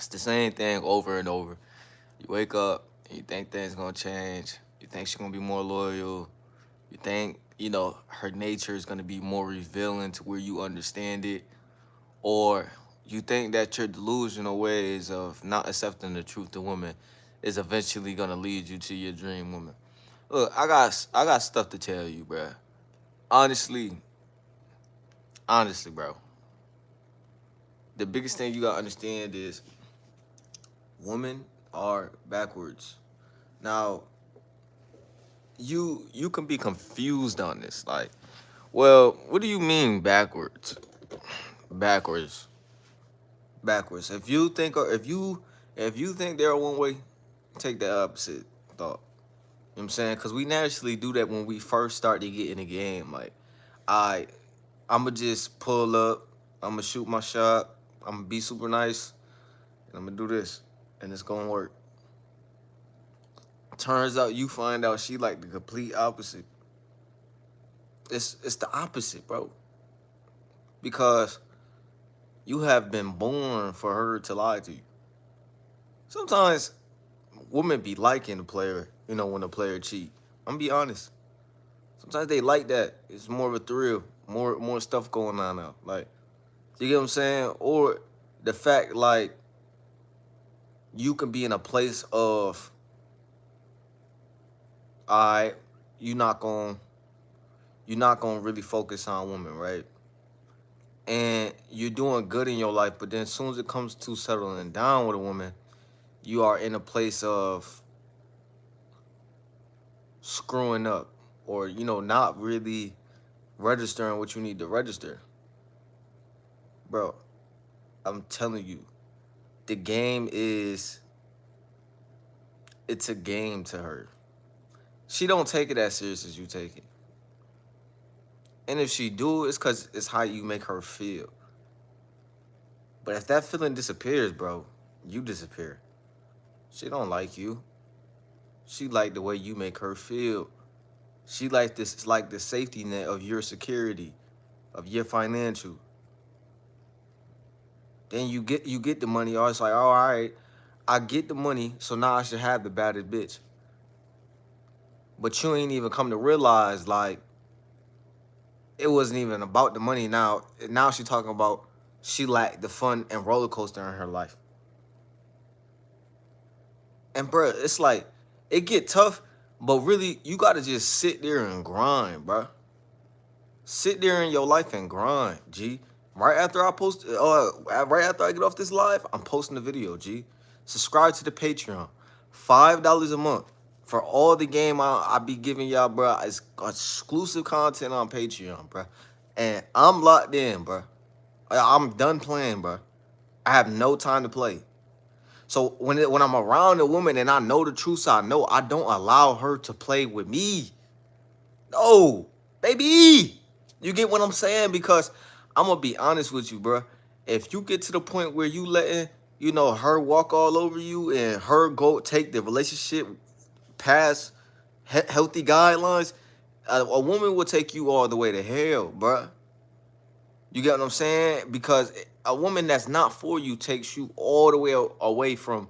It's the same thing over and over. You wake up and you think things gonna change. You think she's gonna be more loyal. You think, her nature is gonna be more revealing to where you understand it. Or you think that your delusional ways of not accepting the truth of women is eventually gonna lead you to your dream woman. Look, I got stuff to tell you, bruh. Honestly, honestly, bro. The biggest thing you gotta understand is women are backwards. Now, you can be confused on this. Like, well, what do you mean backwards? Backwards. Backwards. If you think they're one way, take the opposite thought. You know what I'm saying? Cause we naturally do that when we first start to get in the game. Like, I I'ma just pull up, I'ma shoot my shot, I'ma be super nice, and I'ma do this. And it's gonna work. Turns out you find out she like the complete opposite. It's the opposite, bro. Because you have been born for her to lie to you. Sometimes women be liking the player, when the player cheat. I'm be honest. Sometimes they like that. It's more of a thrill. More stuff going on now. Like, you get what I'm saying? Or the fact like you can be in a place of I you're not going you're not gonna really focus on women, right? And you're doing good in your life, but then as soon as it comes to settling down with a woman, you are in a place of screwing up or not really registering what you need to register. Bro, I'm telling you, the game is it's a game to her. She don't take it as serious as you take it. And if she do, it's cause it's how you make her feel. But if that feeling disappears, bro, you disappear. She don't like you. She like the way you make her feel. She like this. It's like the safety net of your security, of your financial. Then you get the money. Oh, it's like, oh, all right, I get the money, so now I should have the baddest bitch. But you ain't even come to realize like it wasn't even about the money. Now she talking about she lacked the fun and roller coaster in her life. And bro, it's like it get tough, but really you gotta just sit there and grind, bro. Sit there in your life and grind, G. Right after I get off this live, I'm posting the video, G. Subscribe to the Patreon, $5 a month for all the game I be giving y'all, bro. It's exclusive content on Patreon, bro. And I'm locked in, bro. I'm done playing, bro. I have no time to play. So when I'm around a woman and I know the truth, so I know I don't allow her to play with me. No, baby. You get what I'm saying? Because I'm gonna be honest with you, bro. If you get to the point where you letting, her walk all over you and her go take the relationship past healthy guidelines, a woman will take you all the way to hell, bro. You get what I'm saying? Because a woman that's not for you takes you all the way away from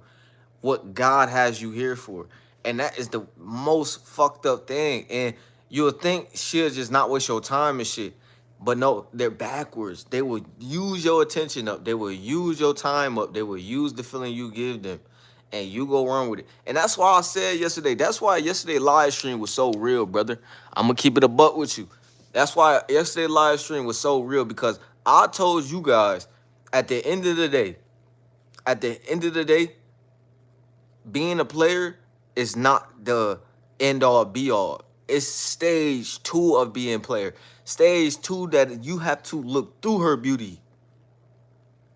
what God has you here for. And that is the most fucked up thing. And you'll think she'll just not waste your time and shit. But no, they're backwards. They will use your attention up. They will use your time up. They will use the feeling you give them. And you go wrong with it. And that's why I said yesterday. That's why yesterday live stream was so real, brother. I'm going to keep it a buck with you. That's why yesterday live stream was so real. Because I told you guys, at the end of the day, being a player is not the end all be all. It's stage 2 of being player. Stage 2 that you have to look through her beauty.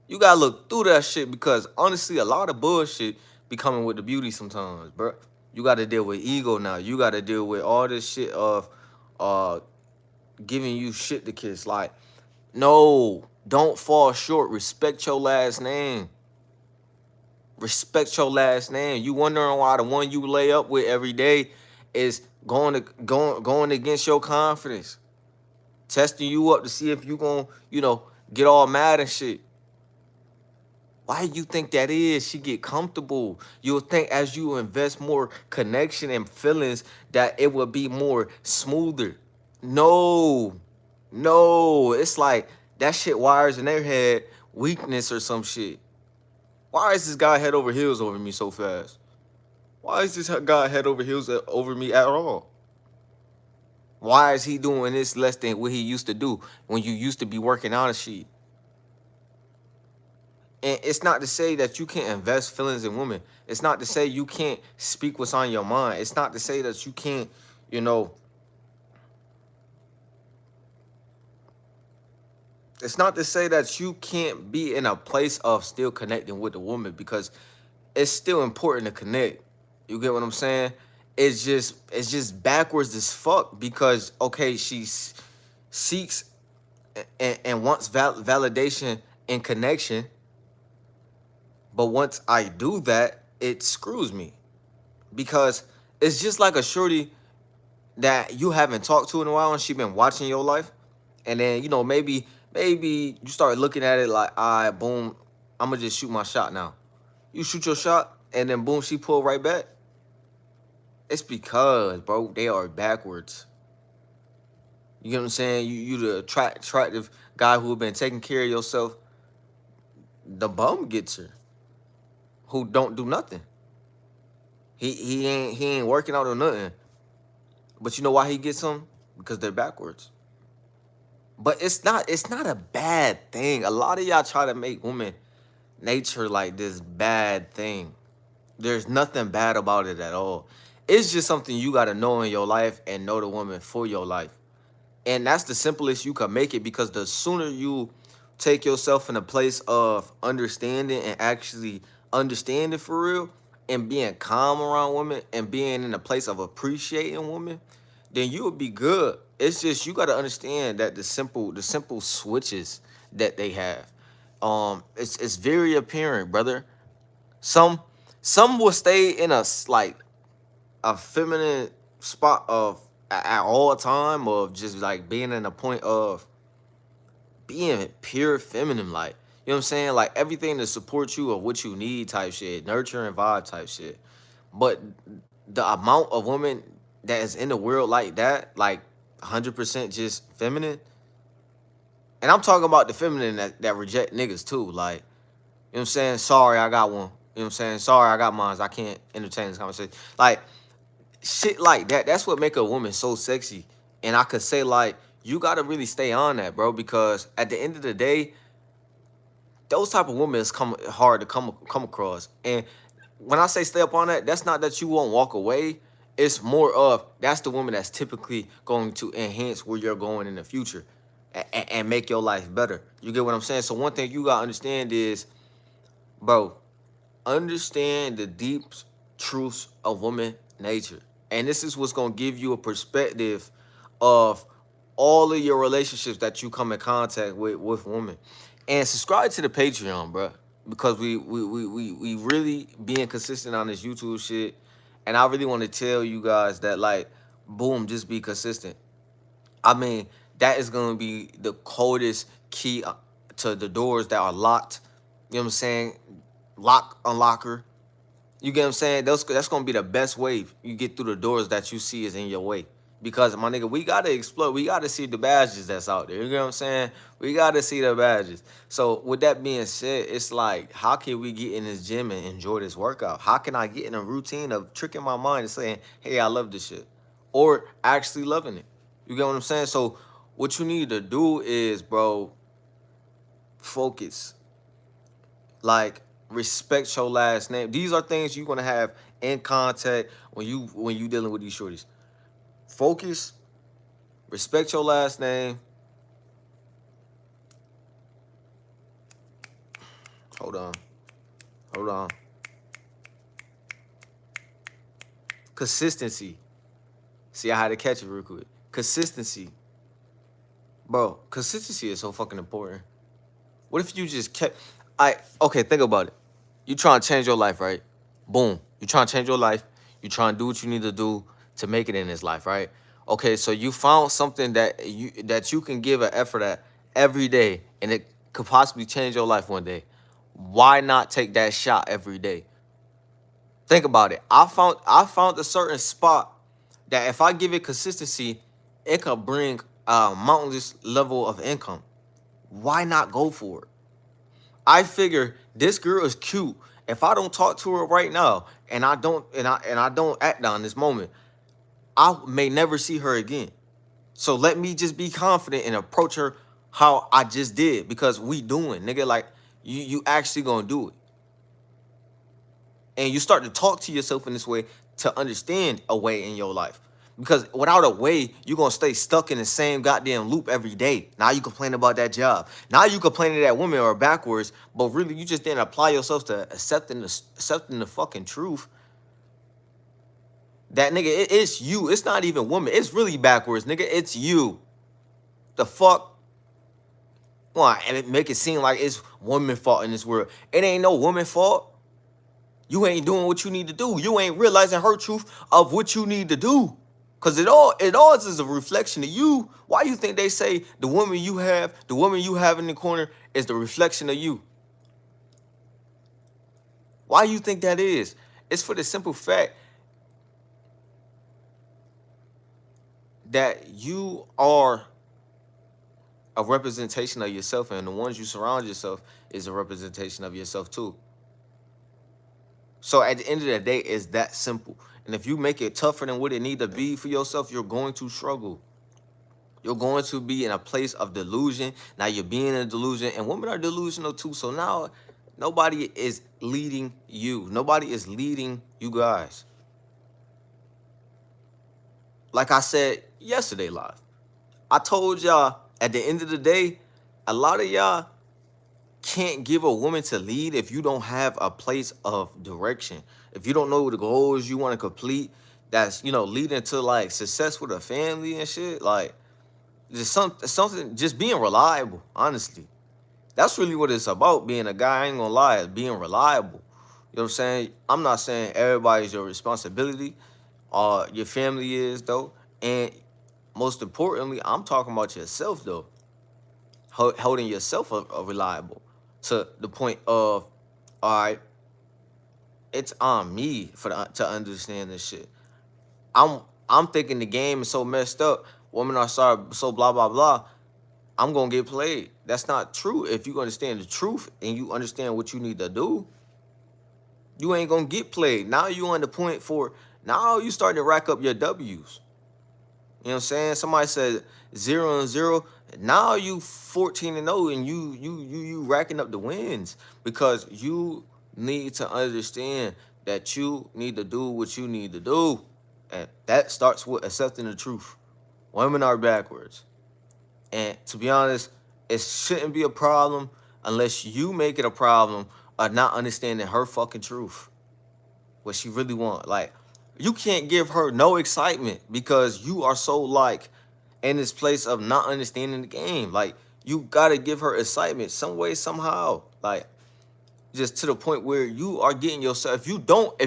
You gotta look through that shit because honestly, a lot of bullshit be coming with the beauty sometimes, bro. You gotta deal with ego now. You gotta deal with all this shit of uh giving you shit to kiss. Like, no, don't fall short. Respect your last name. Respect your last name. You wondering why the one you lay up with every day is going against your confidence, testing you up to see if you gonna get all mad and shit. Why do you think that is? She get comfortable. You'll think as you invest more connection and feelings that it will be more smoother. No, no. It's like that shit wires in their head weakness or some shit. Why is this guy head over heels over me so fast? Why is this guy head over heels over me at all? Why is he doing this less than what he used to do when you used to be working out and shit? And it's not to say that you can't invest feelings in women. It's not to say you can't speak what's on your mind. It's not to say that you can't, you know, it's not to say that you can't be in a place of still connecting with the woman, because it's still important to connect. You get what I'm saying? It's just backwards as fuck, because okay, seeks and wants validation and connection, but once I do that, it screws me, because it's just like a shorty that you haven't talked to in a while and she been watching your life, and then maybe you start looking at it like, all right, boom, I'm gonna just shoot my shot now. You shoot your shot, and then boom, she pull right back. It's because, bro, they are backwards. You get what I'm saying? You the attractive guy who been taking care of yourself. The bum gets her, who don't do nothing. He ain't working out or nothing. But you know why he gets them? Because they're backwards. But it's not a bad thing. A lot of y'all try to make women nature like this bad thing. There's nothing bad about it at all. It's just something you gotta know in your life and know the woman for your life. And that's the simplest you can make it, because the sooner you take yourself in a place of understanding and actually understanding for real, and being calm around women and being in a place of appreciating women, then you will be good. It's just you got to understand that the simple switches that they have, it's very apparent, brother. Some some will stay in like a feminine spot of at all time, of just like being in a point of being pure feminine, like, you know what I'm saying, like everything to support you or what you need type shit, nurturing vibe type shit. But the amount of women that is in the world like that, like 100% just feminine, and I'm talking about the feminine that reject niggas too, like, you know what I'm saying, sorry I got one, you know what I'm saying, sorry I got mine, I can't entertain this conversation, like shit like that. That's what make a woman so sexy. And I could say, like, you gotta really stay on that, bro, because at the end of the day, those type of women is come hard to come across. And when I say stay up on that, that's not that you won't walk away. It's more of that's the woman that's typically going to enhance where you're going in the future, and make your life better. You get what I'm saying? So one thing you gotta understand is, bro, understand the deep truths of woman nature. And this is what's gonna give you a perspective of all of your relationships that you come in contact with women. And subscribe to the Patreon, bro. Because we really being consistent on this YouTube shit. And I really want to tell you guys that, like, boom, just be consistent. I mean, that is gonna be the coldest key to the doors that are locked. You know what I'm saying? Lock, unlocker. You get what I'm saying? That's gonna be the best way you get through the doors that you see is in your way. Because my nigga, we gotta explore. We gotta see the badges that's out there. You get what I'm saying? We gotta see the badges. So with that being said, it's like, how can we get in this gym and enjoy this workout? How can I get in a routine of tricking my mind and saying, hey, I love this shit, or actually loving it? You get what I'm saying? So what you need to do is, bro, focus. Like, respect your last name. These are things you're gonna have in contact when you dealing with these shorties. Focus, respect your last name. Hold on. Hold on. Consistency. See, I had to catch it real quick. Consistency. Bro, consistency is so fucking important. What if you just kept okay, think about it. You trying to change your life, right? Boom. You trying to change your life. You trying to do what you need to do to make it in this life, right? Okay, so you found something that you can give an effort at every day, and it could possibly change your life one day. why not take that shot every day? Think about it. I found a certain spot that if I give it consistency, it could bring a mountainous level of income. Why not go for it? I figure this girl is cute. If I don't talk to her right now and I don't act on this moment, I may never see her again. So let me just be confident and approach her how I just did, because we doing, nigga, like you actually gonna do it. And you start to talk to yourself in this way to understand a way in your life. Because without a way, you're gonna stay stuck in the same goddamn loop every day. Now you complain about that job. Now you complaining that women are backwards, but really you just didn't apply yourself to accepting the fucking truth. That nigga, it's you. It's not even woman. It's really backwards, nigga. It's you. The fuck? Why? And it make it seem like it's woman fault in this world. It ain't no woman fault. You ain't doing what you need to do. You ain't realizing her truth of what you need to do. Cause it all is a reflection of you. Why you think they say the woman you have in the corner is the reflection of you? Why you think that is? It's for the simple fact that you are a representation of yourself, and the ones you surround yourself is a representation of yourself too. So at the end of the day, it's that simple. And if you make it tougher than what it need to be for yourself, you're going to struggle. You're going to be in a place of delusion. Now you're being in a delusion, and women are delusional too. So now nobody is leading you. Nobody is leading you guys. Like I said yesterday live, I told y'all at the end of the day, a lot of y'all can't give a woman to lead if you don't have a place of direction. If you don't know the goals you want to complete, that's leading to like success with a family and shit. Like just something, just being reliable. Honestly, that's really what it's about. Being a guy, I ain't gonna lie, being reliable. You know what I'm saying? I'm not saying everybody's your responsibility. Your family is though, and most importantly, I'm talking about yourself though. Holding yourself a reliable to the point of, all right, it's on me to understand this shit. I'm thinking the game is so messed up. Women are so blah blah blah. I'm gonna get played. That's not true. If you understand the truth and you understand what you need to do, you ain't gonna get played. Now you on the point for now you starting to rack up your W's. You know what I'm saying? Somebody said 0-0. Now you 14-0, and you racking up the wins, because you need to understand that you need to do what you need to do. And that starts with accepting the truth. Women are backwards. And to be honest, it shouldn't be a problem unless you make it a problem of not understanding her fucking truth. What she really want. Like, you can't give her no excitement because you are so like in this place of not understanding the game. Like, you gotta give her excitement some way, somehow. Like, just to the point where you are getting yourself. If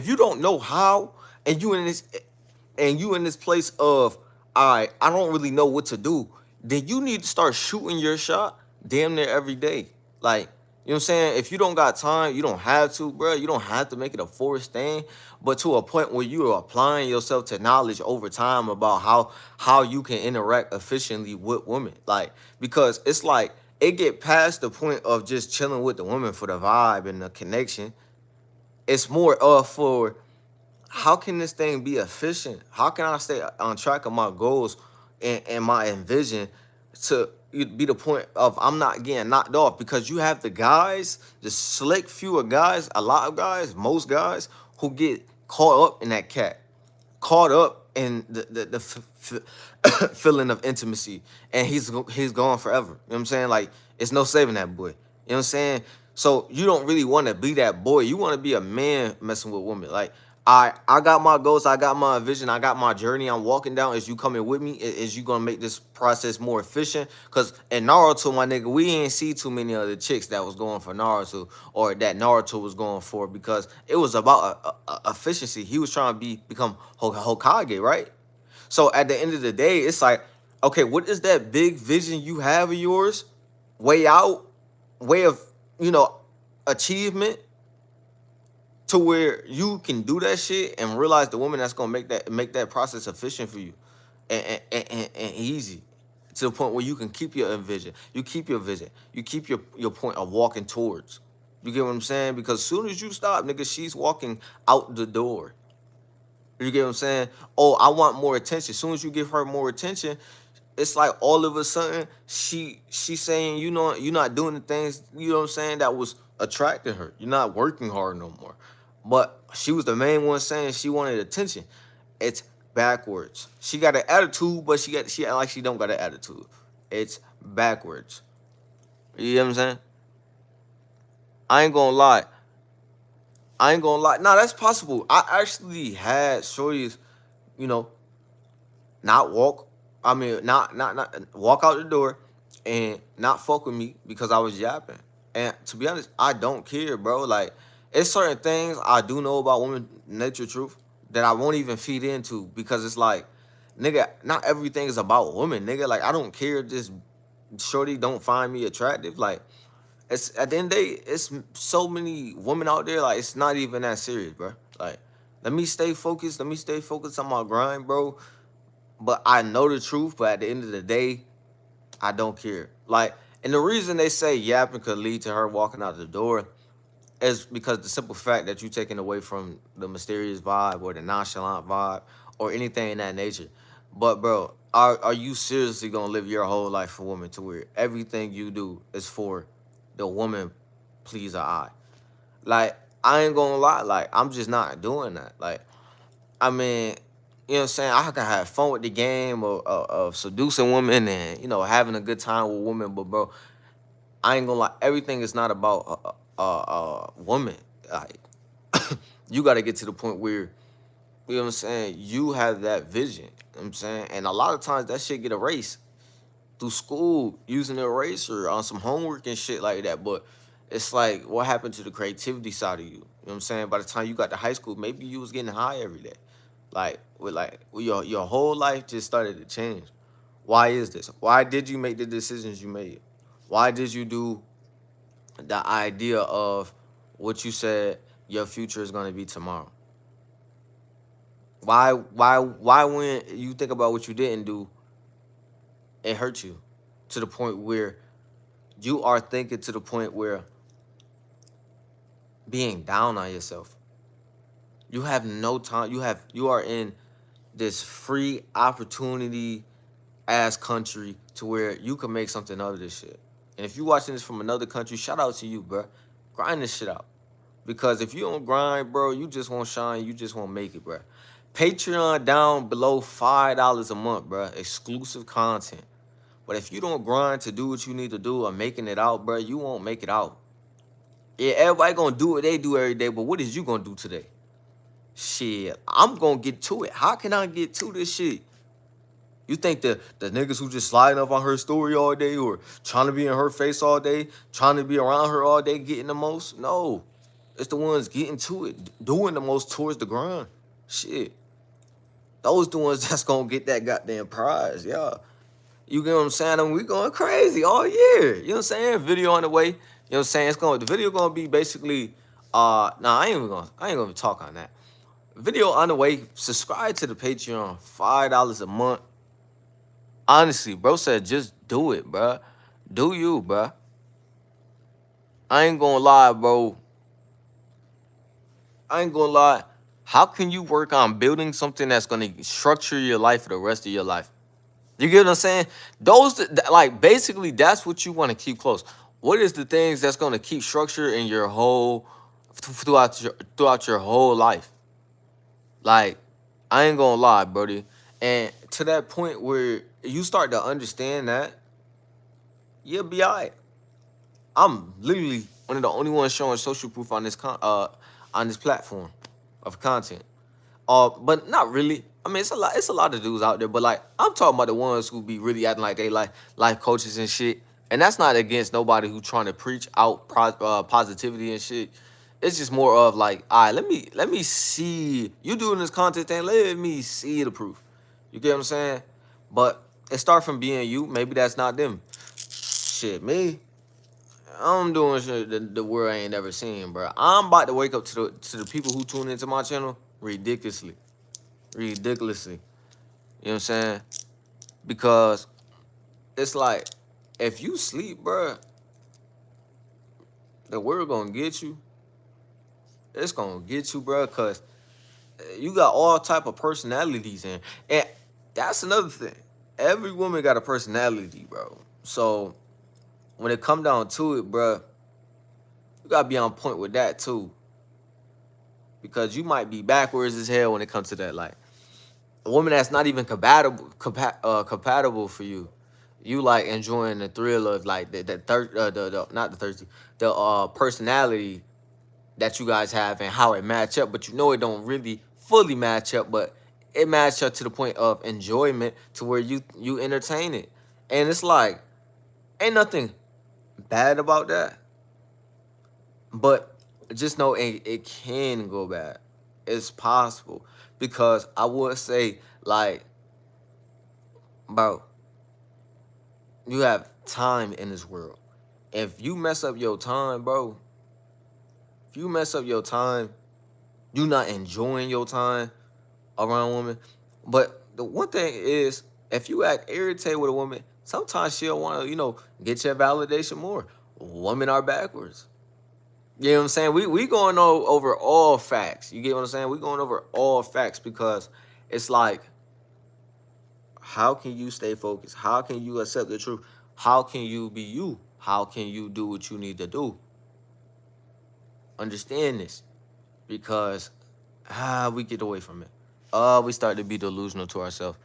you don't know how, and you in this place of, all right, I don't really know what to do, then you need to start shooting your shot damn near every day. Like, you know what I'm saying? If you don't got time, you don't have to, bro. You don't have to make it a forced thing, but to a point where you are applying yourself to knowledge over time about how you can interact efficiently with women. Like, because it's like it get past the point of just chilling with the woman for the vibe and the connection. It's more of for, how can this thing be efficient? How can I stay on track of my goals and my envision to be the point of I'm not getting knocked off? Because you have the guys, the select few of guys, a lot of guys, most guys who get caught up in that cat, caught up in the feeling of intimacy, and he's gone forever. You know what I'm saying? Like, it's no saving that boy. You know what I'm saying? So you don't really want to be that boy. You want to be a man messing with women. Like, I got my goals, I got my vision, I got my journey I'm walking down. Is you coming with me? Is you gonna make this process more efficient? Cause in Naruto, my nigga, we ain't see too many other chicks that was going for Naruto, or that Naruto was going for, because it was about efficiency. He was trying to become Hokage, right? So at the end of the day, it's like, okay, what is that big vision you have of yours? Way out, way of, you know, achievement to where you can do that shit and realize the woman that's gonna make that process efficient for you and easy to the point where you can keep your vision, you keep your vision, you keep your point of walking towards. You get what I'm saying? Because as soon as you stop, nigga, she's walking out the door. You get what I'm saying? Oh, I want more attention. As soon as you give her more attention, it's like all of a sudden she's saying, you know, you're not doing the things, you know what I'm saying, that was attracting her. You're not working hard no more. But she was the main one saying she wanted attention. It's backwards. She got an attitude, but she act like she don't got an attitude. It's backwards. You know what I'm saying? I ain't gonna lie. I ain't gonna lie. Nah, that's possible. I actually had shorties, you know, not walk. I mean, not walk out the door and not fuck with me because I was yapping. And to be honest, I don't care, bro. Like, it's certain things I do know about women nature truth that I won't even feed into because it's like, nigga, not everything is about women, nigga. Like, I don't care if this shorty don't find me attractive. Like, it's at the end of the day, it's so many women out there. Like, it's not even that serious, bro. Like, let me stay focused. Let me stay focused on my grind, bro. But I know the truth. But at the end of the day, I don't care. Like, and the reason they say yapping could lead to her walking out the door is because the simple fact that you taking away from the mysterious vibe or the nonchalant vibe or anything in that nature. But bro, are you seriously gonna live your whole life for women to where everything you do is for the woman pleaser eye? Like, I ain't gonna lie, like, I'm just not doing that. Like, I mean, you know what I'm saying? I can have fun with the game of seducing women and, you know, having a good time with women. But, bro, I ain't gonna lie. Everything is not about woman. Like, you got to get to the point where, you know what I'm saying, you have that vision. You know what I'm saying? And a lot of times that shit get erased through school using an eraser on some homework and shit like that. But it's like, what happened to the creativity side of you? You know what I'm saying? By the time you got to high school, maybe you was getting high every day. With your whole life just started to change. Why is this? Why did you make the decisions you made? Why did you do the idea of what you said your future is going to be tomorrow? Why when you think about what you didn't do, it hurts you to the point where you are thinking to the point where being down on yourself. You have no time. You are in this free opportunity ass country to where you can make something of this shit. And if you watching this from another country, shout out to you, bro. Grind this shit out. Because if you don't grind, bro, you just won't shine. You just won't make it, bro. Patreon down below $5 a month, bro. Exclusive content. But if you don't grind to do what you need to do or making it out, bro, you won't make it out. Yeah, everybody gonna do what they do every day, but what is you gonna do today? Shit, I'm gonna get to it. How can I get to this shit? You think the niggas who just sliding up on her story all day or trying to be in her face all day, trying to be around her all day, getting the most? No. It's the ones getting to it, doing the most towards the grind. Shit. Those the ones that's gonna get that goddamn prize, yeah. You get what I'm saying? I mean, we going crazy all year. You know what I'm saying? Video on the way. You know what I'm saying? The video gonna be basically nah, I ain't gonna talk on that. Video on the way. Subscribe to the Patreon. $5 a month. Honestly, bro said just do it, bro. Do you, bro. I ain't gonna lie, bro. I ain't gonna lie. How can you work on building something that's gonna structure your life for the rest of your life? You get what I'm saying? Like, basically, that's what you want to keep close. What is the things that's gonna keep structure in your whole throughout your whole life? Like, I ain't gonna lie, Brody. And to that point where you start to understand that, you'll be all right. I'm literally one of the only ones showing social proof on on this platform of content. But not really. I mean, it's a lot of dudes out there, but like, I'm talking about the ones who be really acting like they like life coaches and shit. And that's not against nobody who trying to preach out positivity and shit. It's just more of like, all right, let me see you doing this content thing. Let me see the proof. You get what I'm saying? But it start from being you. Maybe that's not them. Shit, me. I'm doing shit that the world ain't never seen, bro. I'm about to wake up to the people who tune into my channel ridiculously. Ridiculously. You know what I'm saying? Because it's like, if you sleep, bro, the world gonna get you. It's gonna get you, bro, because you got all type of personalities in. And that's another thing. Every woman got a personality, bro. So when it come down to it, bro, you gotta be on point with that too. Because you might be backwards as hell when it comes to that. Like, a woman that's not even compatible for you. You like enjoying the thrill of like the not the thirsty, the personality that you guys have and how it match up, but you know it don't really fully match up, but it match up to the point of enjoyment to where you entertain it. And it's like, ain't nothing bad about that. But just know it can go bad. It's possible. Because I would say, like, bro, you have time in this world. If you mess up your time, bro, if you mess up your time, you not enjoying your time around women. But the one thing is, if you act irritated with a woman, sometimes she'll want to, get your validation more. Women are backwards. You know what I'm saying? We going over all facts. You get what I'm saying? We going over all facts because it's like, how can you stay focused? How can you accept the truth? How can you be you? How can you do what you need to do? Understand this, because we get away from it. We start to be delusional to ourselves.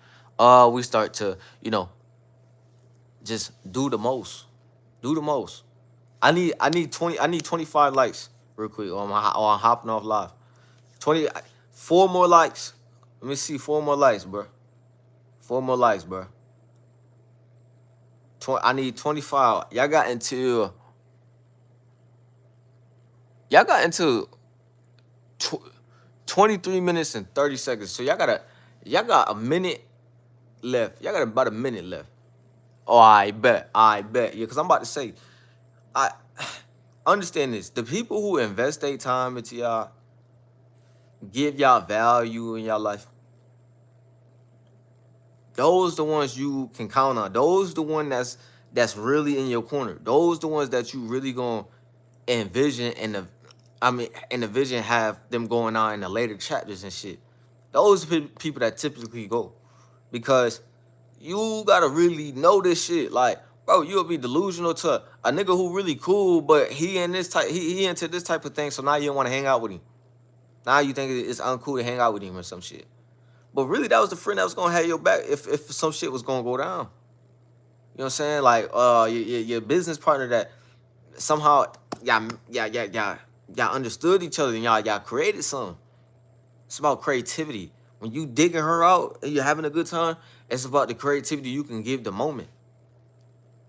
We start to, just do the most. Do the most. I need 25 likes real quick on hopping off live. 4 more likes. Let me see, 4 more likes, bro. 4 more likes, bro. I need 25. Y'all got into 23 minutes and 30 seconds. So y'all got a minute left. Y'all got about a minute left. Oh, I bet. Yeah, because I'm about to say, I understand this. The people who invest their time into y'all, give y'all value in y'all life, those the ones you can count on. Those the one that's really in your corner. Those the ones that you really gonna envision in the vision have them going on in the later chapters and shit. Those people that typically go, because you gotta really know this shit. Like, bro, you'll be delusional to a nigga who really cool, but he into this type of thing. So now you don't want to hang out with him. Now you think it's uncool to hang out with him or some shit. But really, that was the friend that was gonna have your back if some shit was gonna go down. You know what I'm saying? Like, your business partner that somehow y'all understood each other and y'all created something. It's about creativity. When you digging her out and you're having a good time, it's about the creativity you can give the moment.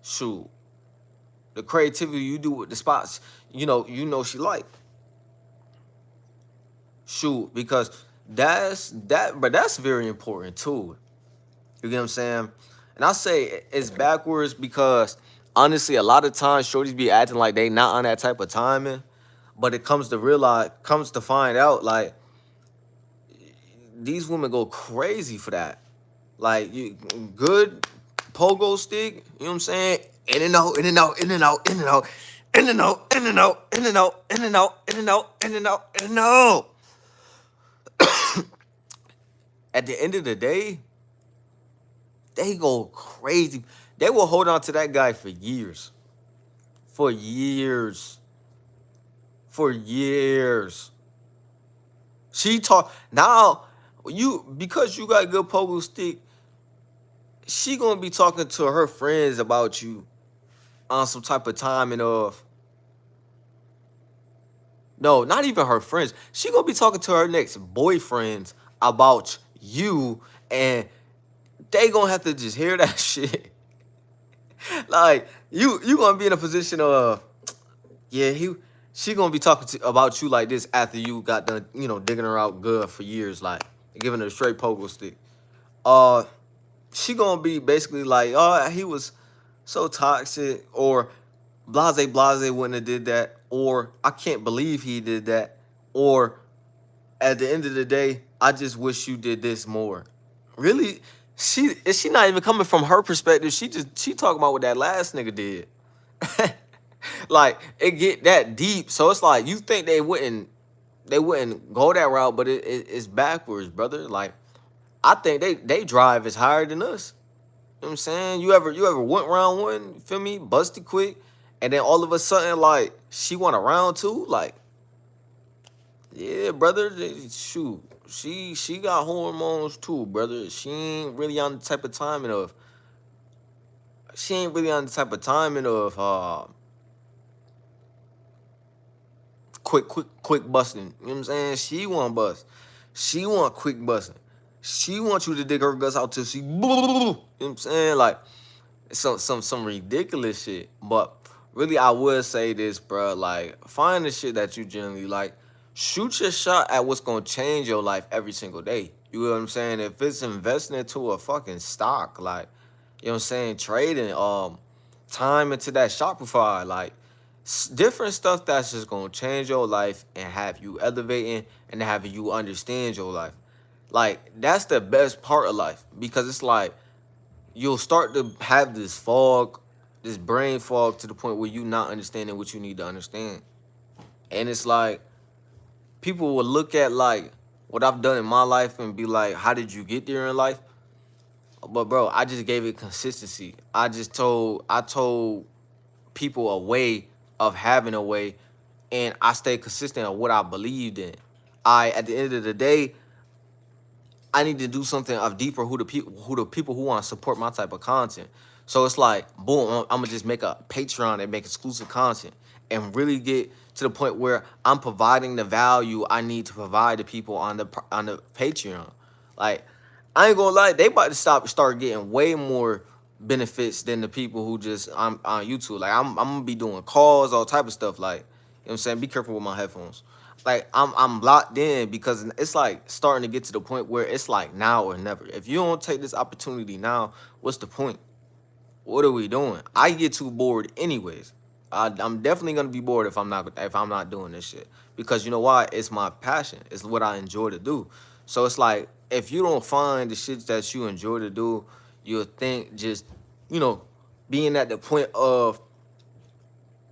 Shoot. The creativity you do with the spots, you know she like. Shoot, because that's very important too. You get what I'm saying? And I say it's backwards because honestly, a lot of times shorties be acting like they not on that type of timing, but it comes to find out, like, these women go crazy for that. Like, you good pogo stick, you know what I'm saying? In and out, in and out, in and out, in and out, in and out, in and out, in and out, in and out, in and out, in and out, in and out. At the end of the day, they go crazy. They will hold on to that guy for years. For years. For years. She talk now, because you got good pogo stick, she gonna be talking to her friends about you on some type of timing of, no, not even her friends. She gonna be talking to her next boyfriends about you, and they gonna have to just hear that shit. Like, you gonna be in a position of, yeah, she gonna be talking about you like this after you got done, digging her out good for years, like giving her a straight pogo stick. She gonna be basically like, oh, he was so toxic, or Blase wouldn't have did that, or I can't believe he did that, or at the end of the day, I just wish you did this more. Really, she not even coming from her perspective. She talking about what that last nigga did. Like it get that deep. So it's like you think they wouldn't go that route, but it's backwards, brother. Like I think they drive is higher than us. You know what I'm saying? You ever went round one, you feel me? Busted quick, and then all of a sudden, like, she want a round two? Like, yeah, brother, shoot. She got hormones too, brother. She ain't really on the type of timing of quick busting. You know what I'm saying? She want bust. She want quick busting. She wants you to dig her guts out till she you know what I'm saying? Like some ridiculous shit. But really, I would say this, bro. Like, find the shit that you generally like. Shoot your shot at what's gonna change your life every single day. You know what I'm saying? If it's investing into a fucking stock, like, you know what I'm saying, trading, time into that Shopify, like different stuff that's just gonna change your life and have you elevating and having you understand your life. Like that's the best part of life because it's like you'll start to have this fog, this brain fog to the point where you not understanding what you need to understand. And it's like people will look at like what I've done in my life and be like, how did you get there in life? But bro, I just gave it consistency. I told people a way of having a way and I stayed consistent on what I believed in. At the end of the day, I need to do something of deeper who the people who want to support my type of content. So it's like, boom, I'm gonna just make a Patreon and make exclusive content and really get to the point where I'm providing the value I need to provide to people on the Patreon. Like, I ain't gonna lie, they about to start getting way more benefits than the people who just on YouTube. Like I'm gonna be doing calls, all type of stuff. Like, you know what I'm saying? Be careful with my headphones. Like I'm locked in because it's like starting to get to the point where it's like now or never. If you don't take this opportunity now, what's the point? What are we doing? I get too bored anyways. I'm definitely gonna be bored if I'm not doing this shit because you know why? It's my passion. It's what I enjoy to do. So it's like if you don't find the shit that you enjoy to do, you'll think just you know being at the point of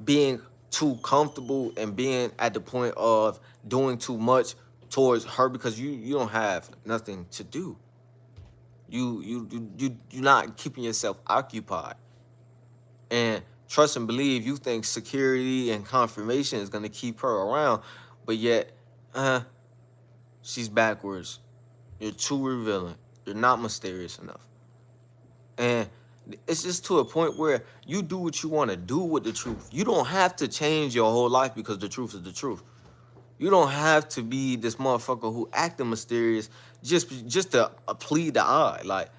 being too comfortable and being at the point of doing too much towards her because you don't have nothing to do. You're not keeping yourself occupied. And trust and believe you think security and confirmation is gonna keep her around, but yet uh she's backwards. You're too revealing. You're not mysterious enough. And it's just to a point where you do what you want to do with the truth. You don't have to change your whole life because the truth is the truth. You don't have to be this motherfucker who acting mysterious just to plead the eye. Like,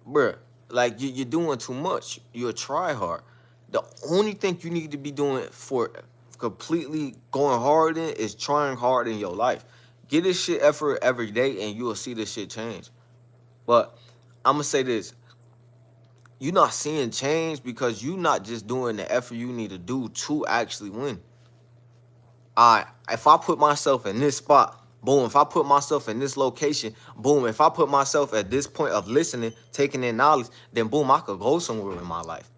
bruh, like you're doing too much. You're a try hard. The only thing you need to be doing for completely going hard in is trying hard in your life. Get this shit effort every day and you will see this shit change. But I'm gonna say this. You're not seeing change because you're not just doing the effort you need to do to actually win. If I put myself in this spot, boom. If I put myself in this location, boom. If I put myself at this point of listening, taking in knowledge, then boom, I could go somewhere in my life.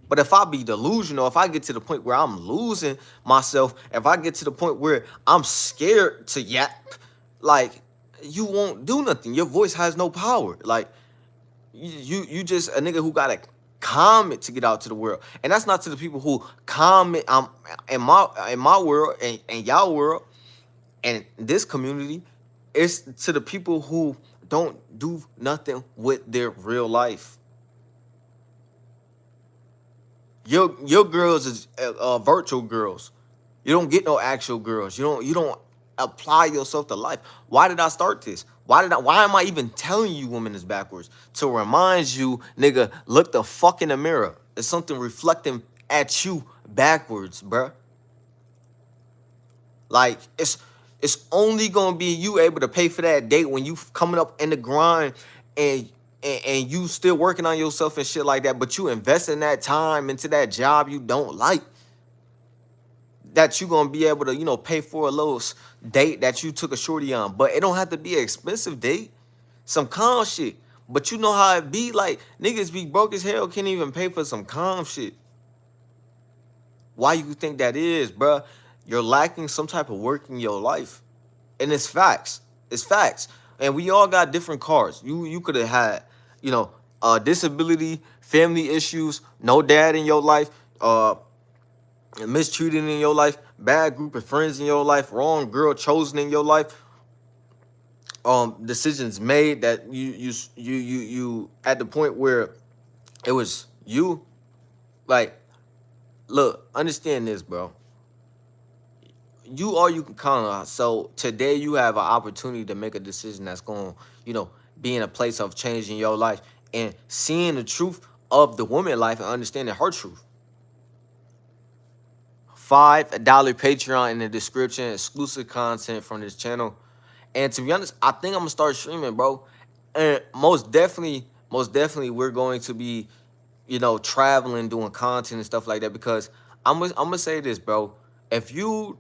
But if I be delusional, if I get to the point where I'm losing myself, if I get to the point where I'm scared to yap, like you won't do nothing. Your voice has no power. Like you just a nigga who gotta comment to get out to the world, and that's not to the people who comment. In my world and y'all world and this community, it's to the people who don't do nothing with their real life. Your girls is virtual girls. You don't get no actual girls. You don't apply yourself to life. Why did I start this? Why am I even telling you woman is backwards? To remind you, nigga, look the fuck in the mirror. It's something reflecting at you backwards, bruh. Like it's only gonna be you able to pay for that date when you coming up in the grind and and you still working on yourself and shit like that, but you investing that time into that job you don't like, that you gonna be able to, pay for a little date that you took a shorty on. But it don't have to be an expensive date. Some calm shit. But you know how it be, like niggas be broke as hell, can't even pay for some calm shit. Why you think that is, bruh? You're lacking some type of work in your life. And it's facts. It's facts. And we all got different cards. You could have had, disability, family issues, no dad in your life, mistreated in your life, bad group of friends in your life, wrong girl chosen in your life, decisions made that you at the point where it was you. Like, look, understand this, bro. You are you can count on. So today you have an opportunity to make a decision that's going to, be in a place of changing your life and seeing the truth of the woman life and understanding her truth. $5 Patreon in the description, exclusive content from this channel. And to be honest, I think I'm gonna start streaming, bro. And most definitely, we're going to be, traveling, doing content and stuff like that. Because I'm gonna say this, bro. If you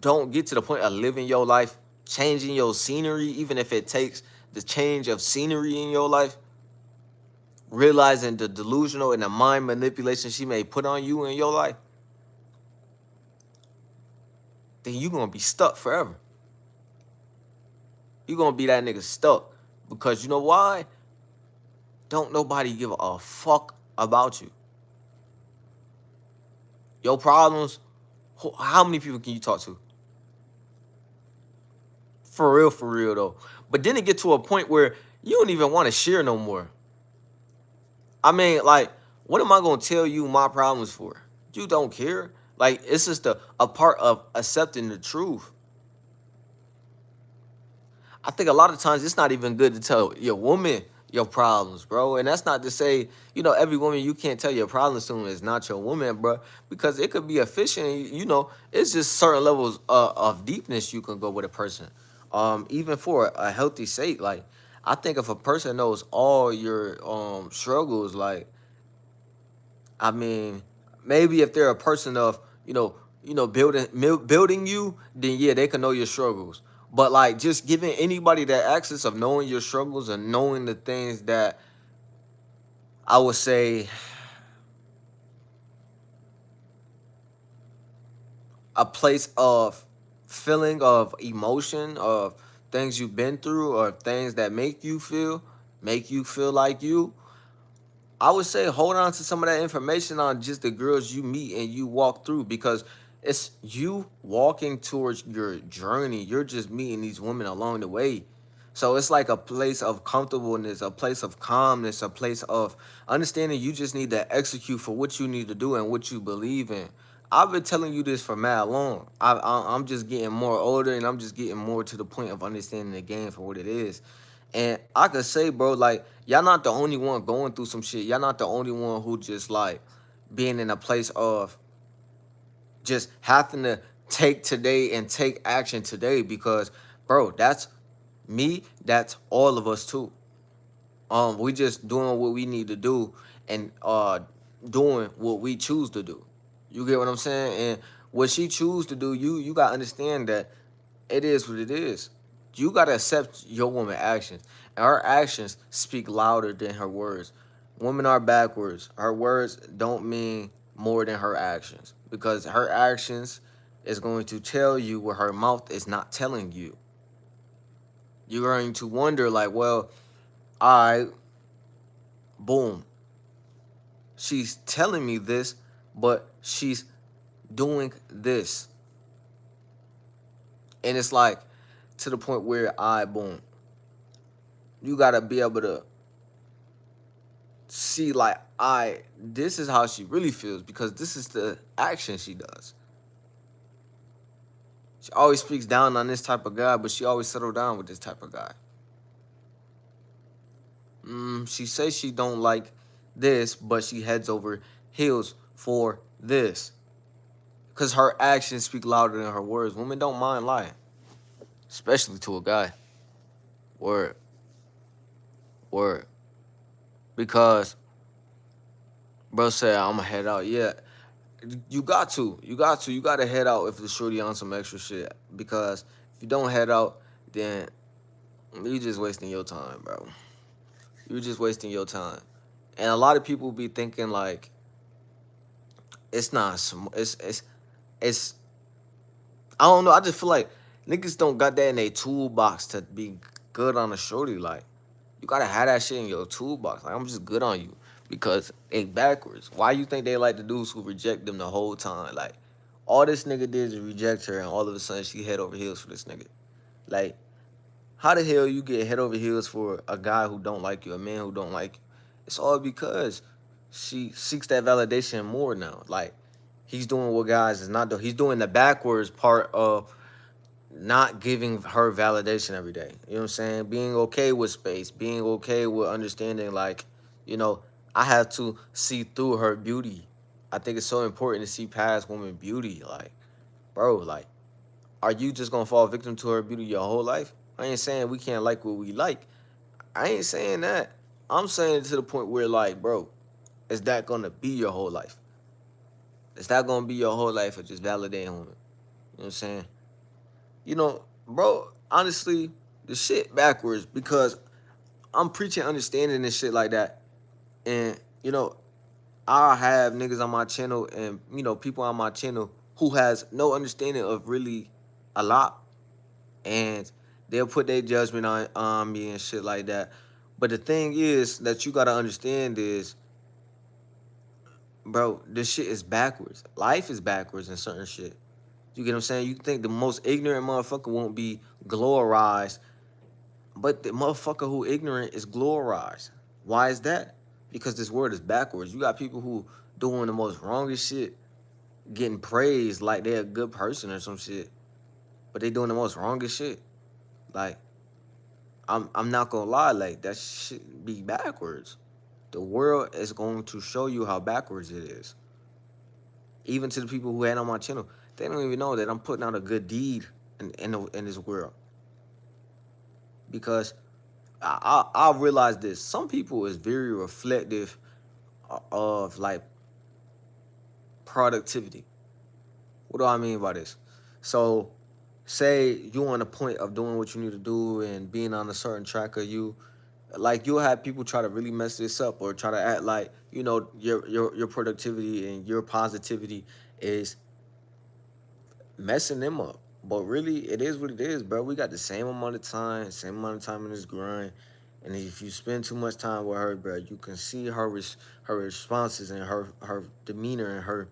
don't get to the point of living your life, changing your scenery, even if it takes the change of scenery in your life, realizing the delusional and the mind manipulation she may put on you in your life, then you're gonna be stuck forever. You're gonna be that nigga stuck. Because you know why? Don't nobody give a fuck about you. Your problems, how many people can you talk to? For real though. But then it get to a point where you don't even want to share no more. I mean, like, what am I gonna tell you my problems for? You don't care. Like, it's just a part of accepting the truth. I think a lot of times it's not even good to tell your woman your problems, bro. And that's not to say, every woman you can't tell your problems to is not your woman, bro. Because it could be efficient, it's just certain levels of deepness you can go with a person. Even for a healthy sake. Like, I think if a person knows all your struggles, like, I mean, maybe if they're a person of, building you, then yeah, they can know your struggles. But like, just giving anybody that access of knowing your struggles and knowing the things that I would say a place of feeling of emotion of things you've been through or things that make you feel like you. I would say hold on to some of that information on just the girls you meet and you walk through, because it's you walking towards your journey. You're just meeting these women along the way. So it's like a place of comfortableness, a place of calmness, a place of understanding you just need to execute for what you need to do and what you believe in. I've been telling you this for mad long. I'm just getting more older and I'm just getting more to the point of understanding the game for what it is. And I could say, bro, like, y'all not the only one going through some shit. Y'all not the only one who just, like, being in a place of just having to take today and take action today. Because, bro, that's me. That's all of us, too. We just doing what we need to do and doing what we choose to do. You get what I'm saying? And what she choose to do, you got to understand that it is what it is. You got to accept your woman actions. And her actions speak louder than her words. Women are backwards. Her words don't mean more than her actions. Because her actions is going to tell you what her mouth is not telling you. You're going to wonder, like, well, I, boom. She's telling me this, but she's doing this. And it's like, to the point where boom. You got to be able to see, like, this is how she really feels, because this is the action she does. She always speaks down on this type of guy, but she always settle down with this type of guy. She says she don't like this, but she heads over heels for this. Because her actions speak louder than her words. Women don't mind lying. Especially to a guy. Word. Word. because bro said I'm gonna head out. Yeah, you got to, you got to head out if the shorty on some extra shit. Because if you don't head out, then you just wasting your time, bro. You just wasting your time. And a lot of people be thinking like it's not it's I don't know. I just feel like niggas don't got that in their toolbox to be good on a shorty. Like you gotta have that shit in your toolbox. Like I'm just good on you because it backwards. Why you think they like the dudes who reject them the whole time? Like all this nigga did is reject her, and all of a sudden she head over heels for this nigga. Like how the hell you get head over heels for a guy who don't like you, a man who don't like you? It's all because she seeks that validation more now. Like he's doing what guys is not doing. He's doing the backwards part of not giving her validation every day. You know what I'm saying? Being okay with space, being okay with understanding like, you know, I have to see through her beauty. I think it's so important to see past woman beauty. Like, bro, like, are you just gonna fall victim to her beauty your whole life? I ain't saying we can't like what we like. I ain't saying that. I'm saying it to the point where like, bro, is that gonna be your whole life? Is that gonna be your whole life of just validating women? You know what I'm saying? You know, bro, honestly, the shit backwards because I'm preaching understanding and shit like that. And, you know, I have niggas on my channel and, you know, people on my channel who has no understanding of really a lot. And they'll put their judgment on me and shit like that. But the thing is that you gotta understand is, bro, this shit is backwards. Life is backwards in certain shit. You get what I'm saying? You think the most ignorant motherfucker won't be glorified, but the motherfucker who ignorant is glorified. Why is that? Because this world is backwards. You got people who doing the most wrongest shit, getting praised like they're a good person or some shit, but they doing the most wrongest shit. Like I'm not gonna lie, like that shit be backwards. The world is going to show you how backwards it is. Even to the people who had on my channel, they don't even know that I'm putting out a good deed in this world. Because I realize this. Some people is very reflective of like productivity. What do I mean by this? So, say you on the point of doing what you need to do and being on a certain track, or you like you'll have people try to really mess this up or try to act like you know your productivity and your positivity is messing them up. But really, it is what it is, bro. We got the same amount of time in this grind. And if you spend too much time with her, bro, you can see her responses and her demeanor and her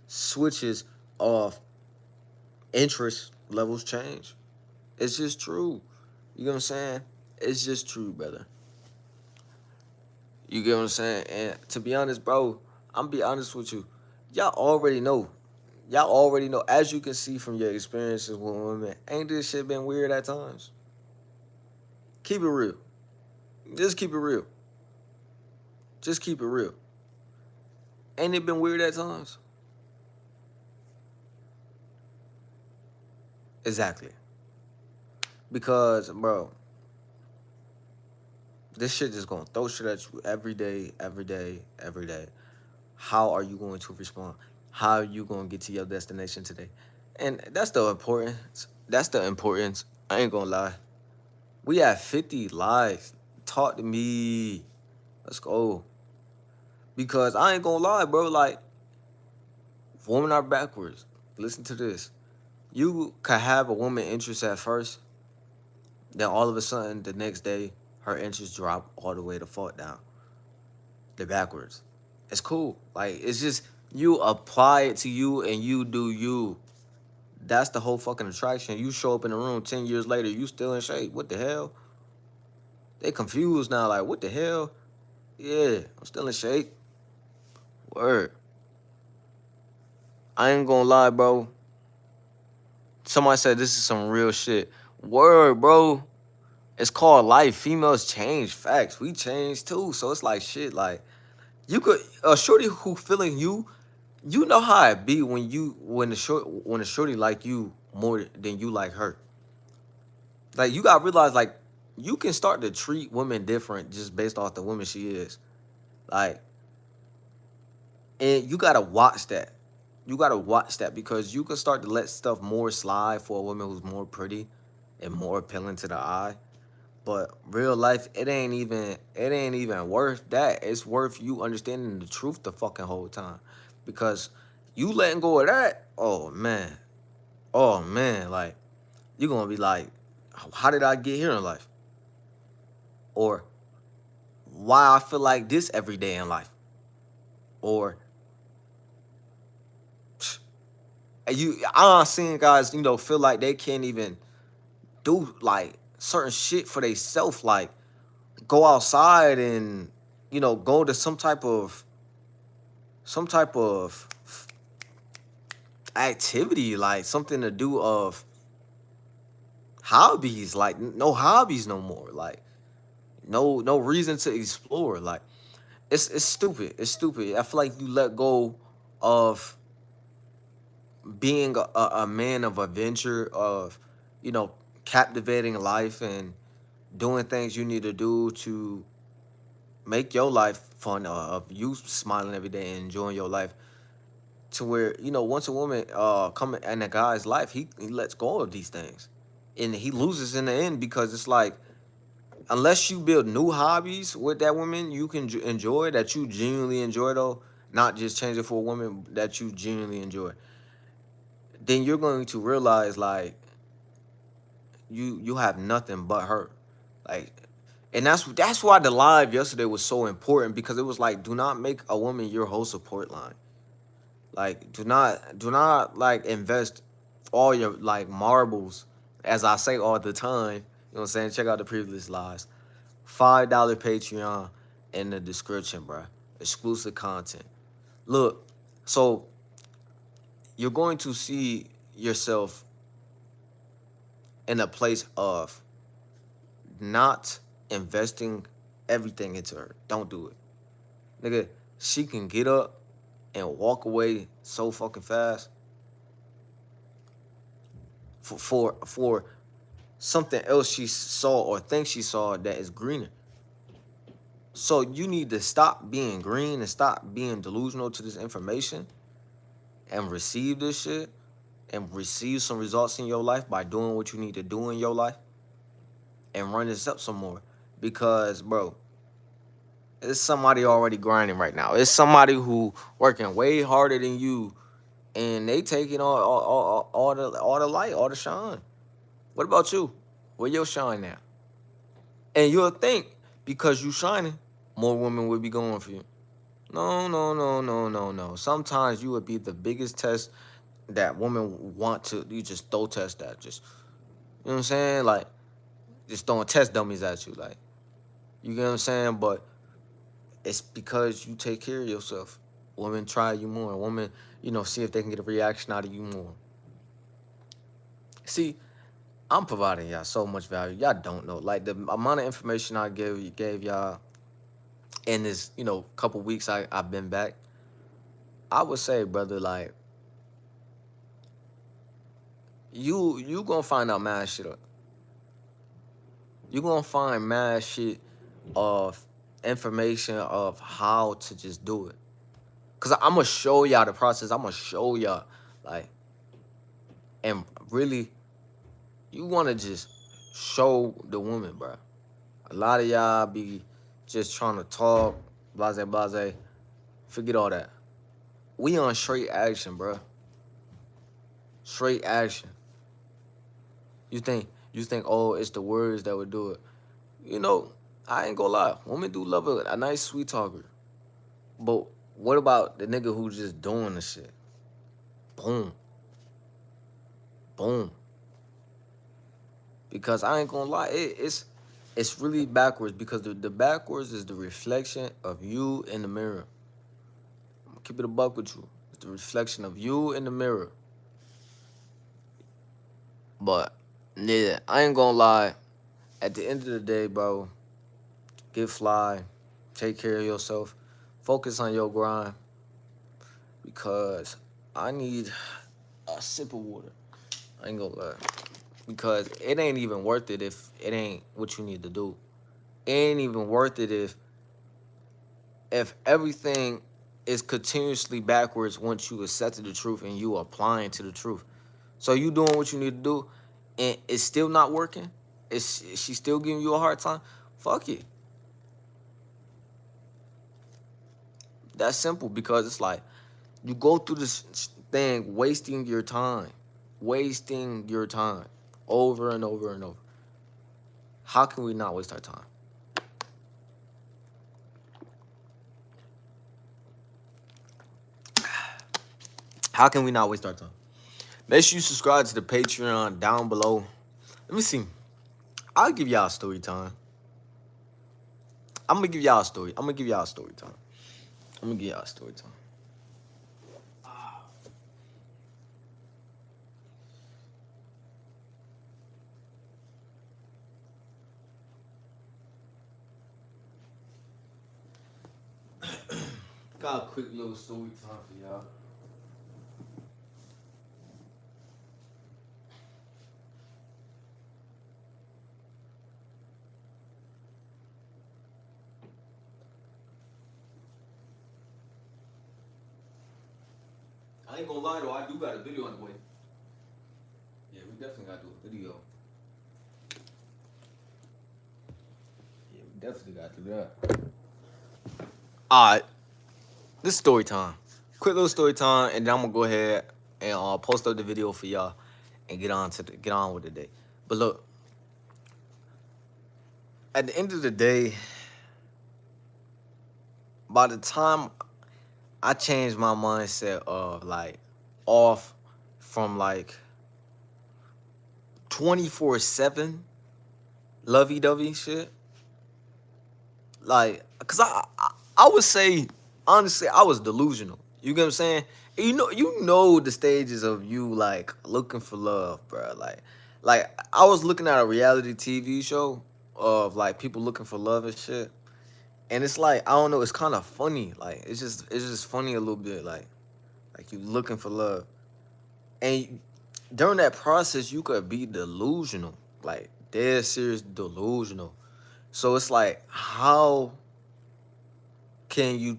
switches of interest levels change. It's just true. You get what I'm saying? It's just true, brother. You get what I'm saying? And to be honest, bro, I'm be honest with you. Y'all already know. Y'all already know. As you can see from your experiences with women, ain't this shit been weird at times? Keep it real. Just keep it real. Just keep it real. Ain't it been weird at times? Exactly. Because, bro, this shit just gonna throw shit at you every day, every day, every day. How are you going to respond? How are you going to get to your destination today? And that's the importance. That's the importance. I ain't gonna lie. We have 50 lives. Talk to me. Let's go. Because I ain't gonna lie, bro. Like, women are backwards. Listen to this. You could have a woman interest at first, then all of a sudden, the next day, her interest drop all the way to fuck down. They're backwards. It's cool. Like, it's just you apply it to you and you do you. That's the whole fucking attraction. You show up in the room 10 years later, you still in shape. What the hell? They confused now, like, what the hell? Yeah, I'm still in shape. Word. I ain't gonna lie, bro. Somebody said this is some real shit. Word, bro. It's called life. Females change. Facts. We change too. So it's like shit. Like you could a shorty who feeling you, you know how it be when the shorty like you more than you like her. Like you gotta realize like you can start to treat women different just based off the woman she is. Like, and you gotta watch that. You gotta watch that because you can start to let stuff more slide for a woman who's more pretty and more appealing to the eye. But real life, it ain't even worth that. It's worth you understanding the truth the fucking whole time. Because you letting go of that, oh man, like you're gonna be like, how did I get here in life? Or why I feel like this every day in life? Or I'm seeing guys, feel like they can't even do like certain shit for themselves, like go outside and go to some type of activity, like something to do of hobbies, like no hobbies no more, like no reason to explore. Like it's stupid. It's stupid. I feel like you let go of being a man of adventure, of you know captivating life and doing things you need to do to make your life fun, of you smiling every day and enjoying your life, to where once a woman come in a guy's life, he lets go of these things and he loses in the end, because it's like, unless you build new hobbies with that woman you can enjoy, that you genuinely enjoy, though, not just change it for a woman that you genuinely enjoy, then you're going to realize like you have nothing but her. Like, and that's why the live yesterday was so important, because it was like, do not make a woman your whole support line. Like, do not like invest all your like marbles, as I say all the time. You know what I'm saying? Check out the previous lives. $5 Patreon in the description, bruh. Exclusive content. Look, so you're going to see yourself in a place of not investing everything into her. Don't do it. Nigga, she can get up and walk away so fucking fast for something else she saw or thinks she saw that is greener. So you need to stop being green and stop being delusional to this information and receive this shit and receive some results in your life by doing what you need to do in your life and run this up some more. Because, bro, it's somebody already grinding right now. It's somebody who working way harder than you, and they taking all the light, all the shine. What about you? Where your shine now? And you'll think because you shining, more women would be going for you. No, no, no, no, no, no. Sometimes you would be the biggest test that women want to. You just throw test at, just you know what I'm saying, like just throwing test dummies at you, like you get what I'm saying. But it's because you take care of yourself. Women try you more. Women, see if they can get a reaction out of you more. See, I'm providing y'all so much value. Y'all don't know. Like the amount of information I gave y'all in this, couple weeks I've been back. I would say, brother, like you gonna find out mad shit. You gonna find mad shit of information of how to just do it. Cause I'm gonna show y'all the process. I'm gonna show y'all, like, and really, you wanna just show the woman, bro. A lot of y'all be just trying to talk, blase, blase. Forget all that. We on straight action, bro. Straight action. You think, oh, it's the words that would do it. You know, I ain't gonna lie. Women do love a nice sweet talker. But what about the nigga who just doing the shit? Boom. Boom. Because I ain't gonna lie, it's really backwards, because the backwards is the reflection of you in the mirror. I'm gonna keep it a buck with you. It's the reflection of you in the mirror. But yeah, I ain't gonna lie. At the end of the day, bro, get fly, take care of yourself, focus on your grind, because I need a sip of water. I ain't gonna lie. Because it ain't even worth it if it ain't what you need to do. It ain't even worth it if if everything is continuously backwards once you accepted the truth and you applying to the truth. So you doing what you need to do, and it's still not working. Is she still giving you a hard time? Fuck it. That's simple, because it's like you go through this thing wasting your time over and over and over. How can we not waste our time? How can we not waste our time? Make sure you subscribe to the Patreon down below. Let me see. I'll give y'all a story time. I'm gonna give y'all a story. I'm gonna give y'all a story time. I'm gonna give y'all a story time. Got a quick little story time for y'all. I ain't gonna lie though, I do got a video on the way. Yeah, we definitely gotta do a video. Yeah, we definitely gotta do that. Alright, this is story time. Quick little story time, and then I'm gonna go ahead and post up the video for y'all and get on with the day. But look, at the end of the day, by the time I changed my mindset of like off from like 24/7 lovey-dovey shit, like, cause I would say honestly I was delusional. You get what I'm saying? And you know the stages of you like looking for love, bro. Like I was looking at a reality TV show of like people looking for love and shit, and it's like I don't know, it's kind of funny. Like it's just funny a little bit. Like you looking for love, and during that process you could be delusional, like dead serious delusional. So it's like, how can you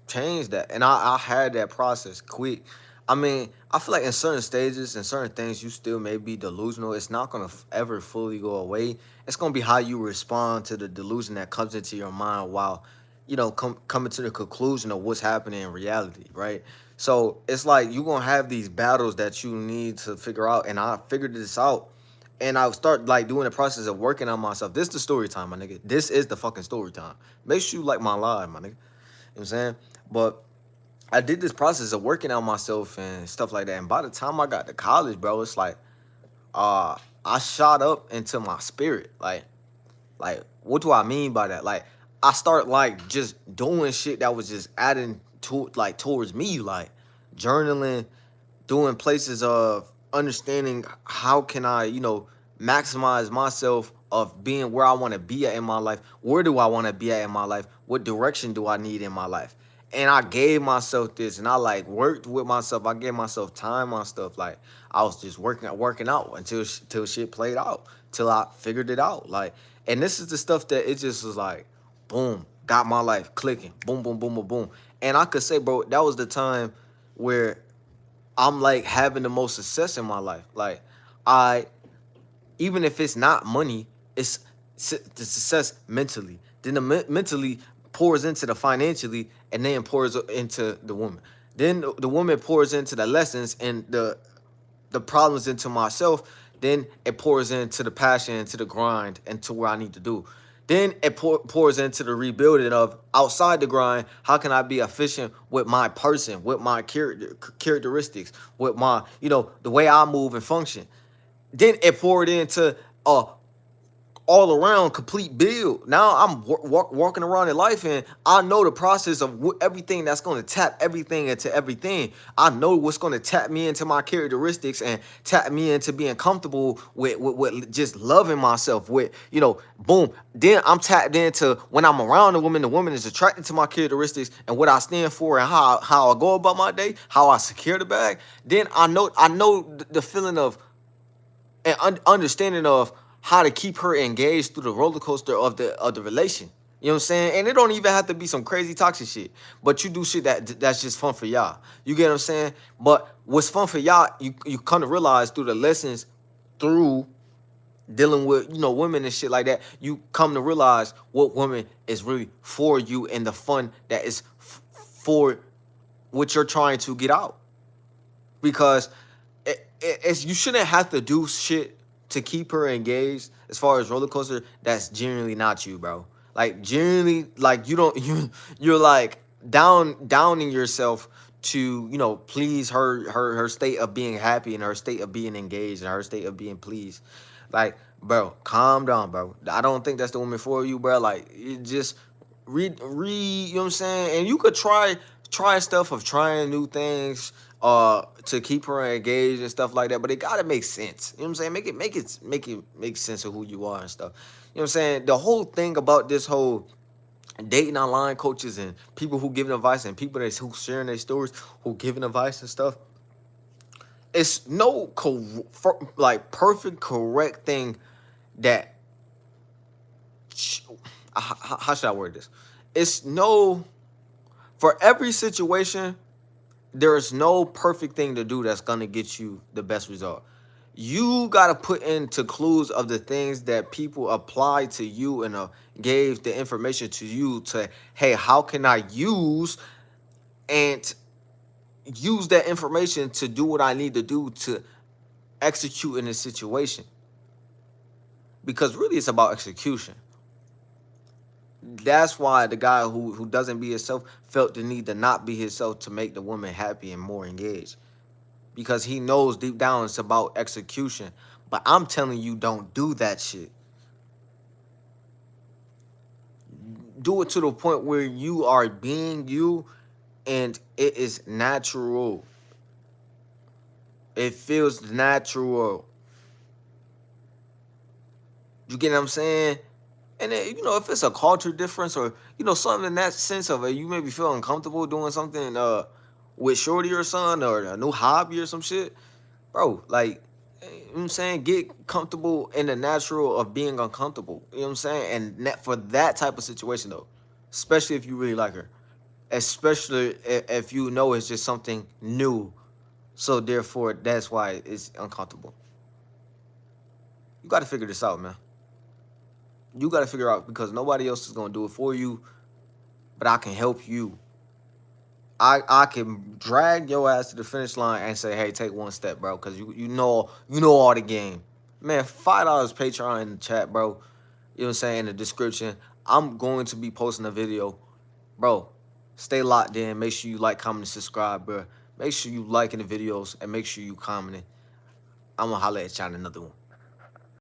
change that? And I had that process quick. I mean, I feel like in certain stages and certain things, you still may be delusional. It's not gonna ever fully go away. It's gonna be how you respond to the delusion that comes into your mind while, coming to the conclusion of what's happening in reality, right? So it's like you're gonna have these battles that you need to figure out, and I figured this out. And I start like doing the process of working on myself. This is the story time, my nigga. This is the fucking story time. Make sure you like my live, my nigga. You know what I'm saying? But I did this process of working on myself and stuff like that. And by the time I got to college, bro, it's like I shot up into my spirit. Like what do I mean by that? Like I start like just doing shit that was just adding to like towards me, like journaling, doing places of understanding how can I, maximize myself of being where I want to be at in my life. Where do I want to be at in my life? What direction do I need in my life? And I gave myself this, and I like worked with myself. I gave myself time on stuff. Like I was just working out until till shit played out, till I figured it out. Like, and this is the stuff that it just was like, boom, got my life clicking, boom, boom, boom, boom, boom. And I could say, bro, that was the time where I'm like having the most success in my life. Like I, even if it's not money, it's the success mentally. Then the mentally pours into the financially, and then pours into the woman. Then the woman pours into the lessons and the problems into myself. Then it pours into the passion, into the grind, and to where I need to do. Then it pours into the rebuilding of outside the grind. How can I be efficient with my person, with my characteristics, with my, the way I move and function. Then it poured into all around complete build. Now I'm walking around in life, and I know the process of everything that's going to tap everything into everything. I know what's going to tap me into my characteristics and tap me into being comfortable with just loving myself. With, boom. Then I'm tapped into when I'm around the woman is attracted to my characteristics and what I stand for and how I go about my day, how I secure the bag. Then I know the feeling of and understanding of how to keep her engaged through the roller coaster of the relation. You know what I'm saying? And it don't even have to be some crazy toxic shit. But you do shit that's just fun for y'all. You get what I'm saying? But what's fun for y'all, you come to realize through the lessons, through dealing with, you know, women and shit like that, you come to realize what woman is really for you and the fun that is for what you're trying to get out. Because it's, you shouldn't have to do shit to keep her engaged as far as roller coaster that's genuinely not you, bro. Like genuinely, like you don't you're like downing yourself to, you know, please her state of being happy and her state of being engaged and her state of being pleased. Like, bro, calm down, bro. I don't think that's the woman for you, bro. Like, you just read, you know what I'm saying? And you could try stuff of trying new things to keep her engaged and stuff like that, but it gotta make sense. You know what I'm saying? Make sense of who you are and stuff. You know what I'm saying? The whole thing about this whole dating online coaches and people who giving advice and people that's who sharing their stories, who giving advice and stuff, it's no like perfect correct thing that how should I word this? It's no, for every situation, there is no perfect thing to do that's gonna get you the best result. You gotta put into clues of the things that people apply to you and gave the information to you to, hey, how can I and use that information to do what I need to do to execute in this situation? Because really it's about execution. That's why the guy who doesn't be himself felt the need to not be himself to make the woman happy and more engaged. Because he knows deep down it's about execution. But I'm telling you, don't do that shit. Do it to the point where you are being you and it is natural. It feels natural. You get what I'm saying? And then, you know, if it's a culture difference or, you know, something in that sense of you maybe feel uncomfortable doing something with shorty or something or a new hobby or some shit, bro, like, you know what I'm saying? Get comfortable in the natural of being uncomfortable. You know what I'm saying? And for that type of situation, though, especially if you really like her, especially if you know it's just something new. So, therefore, that's why it's uncomfortable. You got to figure this out, man. You got to figure out because nobody else is going to do it for you, but I can help you. I can drag your ass to the finish line and say, hey, take one step, bro, because you know all the game. Man, $5 Patreon in the chat, bro. You know what I'm saying? In the description. I'm going to be posting a video. Bro, stay locked in. Make sure you like, comment, and subscribe, bro. Make sure you liking the videos and make sure you commenting. I'm going to holler at y'all in another one.